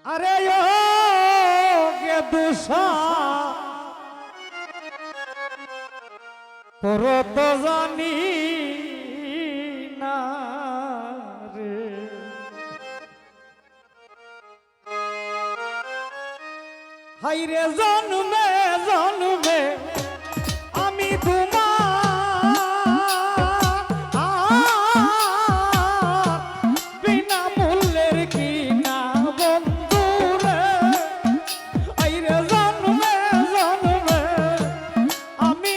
আরে ও গে দুসা তোর তো জানি না রে হাই রে জন্মে জন্মে আমি বিনা মূল্যের কিনা বন্ধু রে আই রে জন্মে জন্মে আমি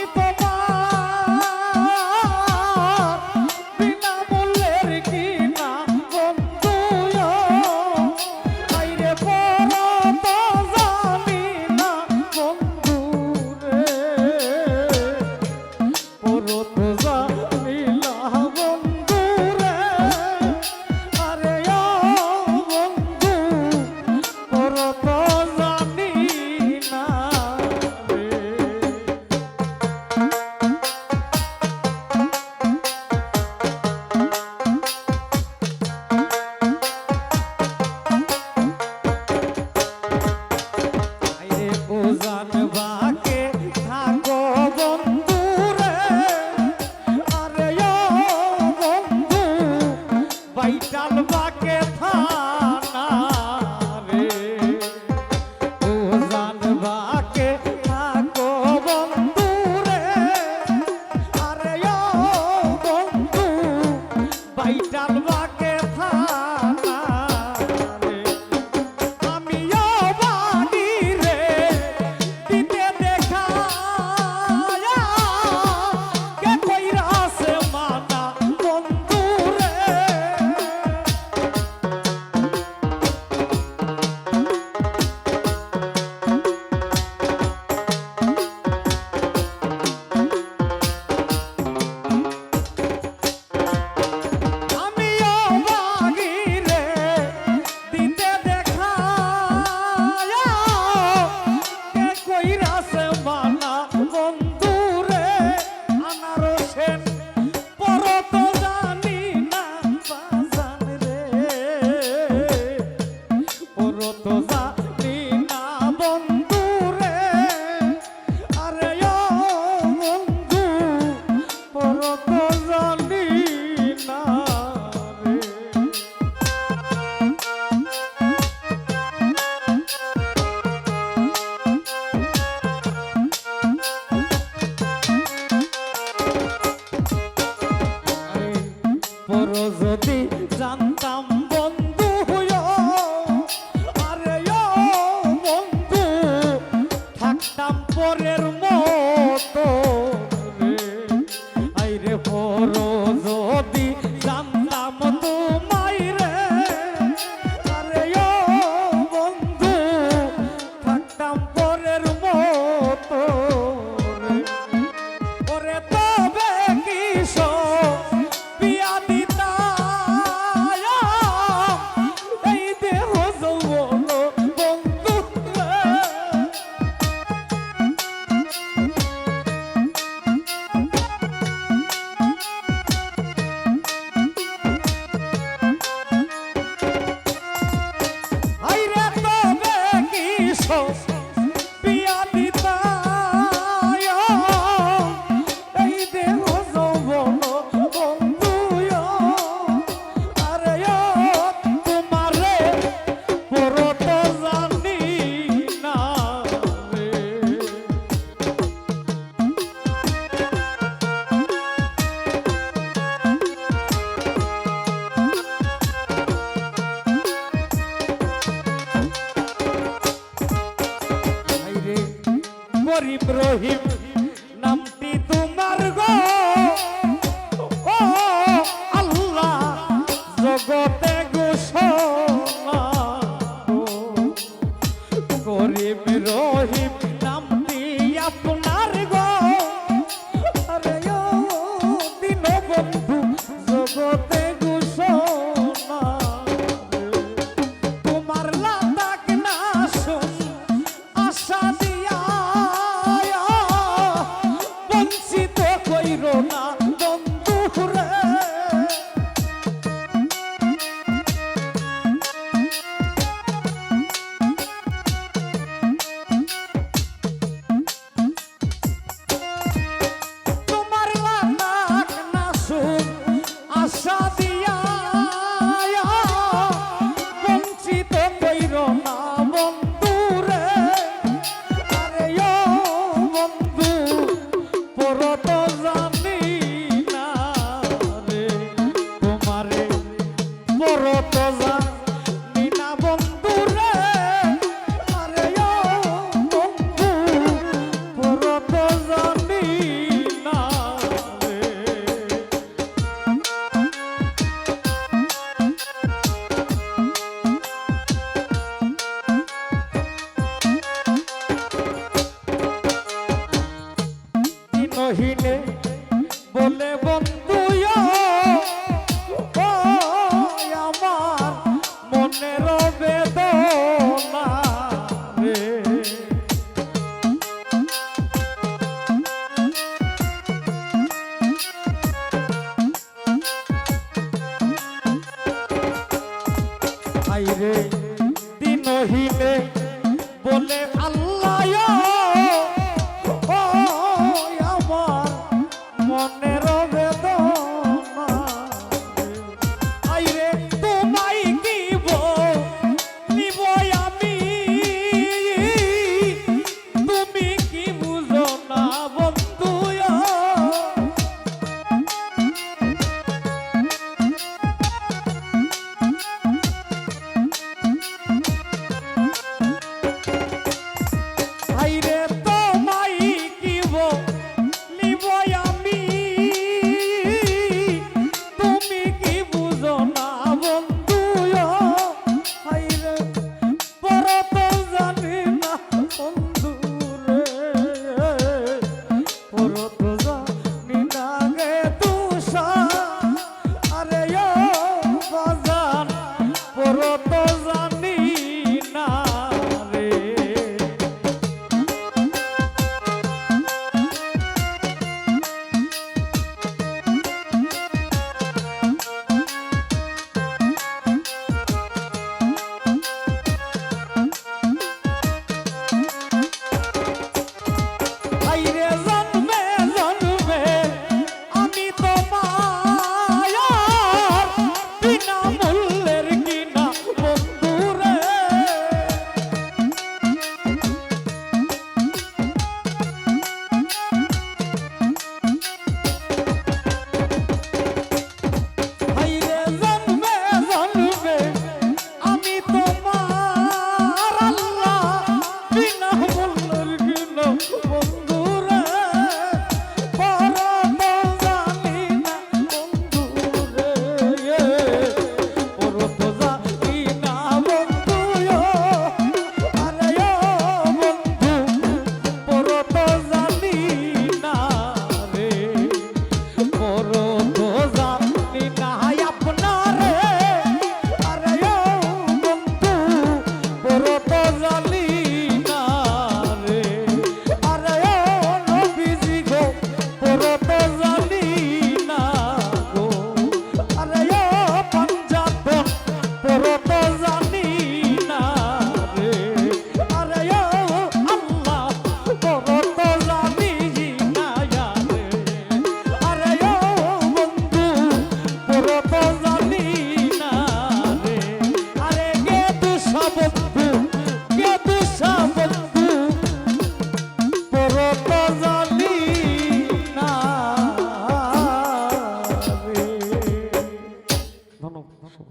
বিনা মূল্যের কিনা বন্ধু আই রে পর তো জানি না বন্ধু রে পর তো জানি না বন্ধু রে আরে ও বন্ধু পর তো জানি না রে আইরে ওজান বাকে থাকো বন্ধু রে আরে ও বন্ধু বাইটাল বাকে থানা রে ওজান বাকে থাকো বন্ধু রে আরে ও বন্ধু বাইটাল বাকে থানা রে আমিও বাড়ি রে দিতে দেখা কে কইরাছে মানা বন্ধু রে আমিও বাড়ি রে দিতে দেখা কে কইরাছে মানা বন্ধু রে আনারসের পর তো জানি না বাজান রে পর তো জানি না বন্ধু রে আরে ও বন্ধু পর তো জানি না রে পর যদি জানতাম বন্ধু আরে ও বন্ধু থাকতাম পরের মতো রে আইরে পর যদি জানতাম তোমায় রে আরে ও বন্ধু থাকতাম পরের মতো রে ওরে তবে কিশো বিয়া দিতা এই দেহ যৌবন বন্ধু রে আইরে তবে কিশো বিয়া দিতা এই দেহ যৌবন বন্ধু আরে ও তোমারে পর তো জানি না রে আইরে গরিব রহিম নামটি তোমার গো ও আল্লাহ জগতে ঘোষণা গো গরিব রহিম নামটি আপনার গো আরে ও দীনবন্ধু জগতে ঘোষণা তোমার লাদাক না শুন আশা দিয়া বঞ্চিত কইরো না বন্ধু রে দিনহীনে বলে বন্ধু আমার মনের বেদনা রে আইরে দিনহীনে বলে আল্লাহ আমার মনের বেদনা আইরে তোমায় দিব নিব আমি তুমি কি বুঝো না বন্ধু আইরে তোমায় দিব নিব আমি তুমি কি বুঝো না বন্ধু আইরে বড় তো জানি না বন্ধু রে বড় তো জানি না গে তুষা আরে বাজান বড় তো জানি না রে আইরে জন্মে জন্মে আমি তোমার বিনা মূল্যের কিনা বন্ধু রে আইরে জন্মে জন্মে আমি তোমার আল্লাহ বিনা মূল্যের কিনা বন্ধু রে বড় তো জানি না বন্ধু রে বড় তো জানি না বন্ধু আরে বন্ধু বড় তো জানি না রে বড় তো জানি না আপনারে আরে বন্ধু বড় তো জানি না রে আরে নবীজি গো বড় তো জানি না গো আরে পাঞ্জাতন বড় তো জানি না রে আরে আল্লাহ বড় তো জানি না রে আরে বন্ধু বড় তো জানি না রে আরে গে তুষা বন্ধু গে তুষা বন্ধু বড় তো জানি না রে ধন্যবাদ।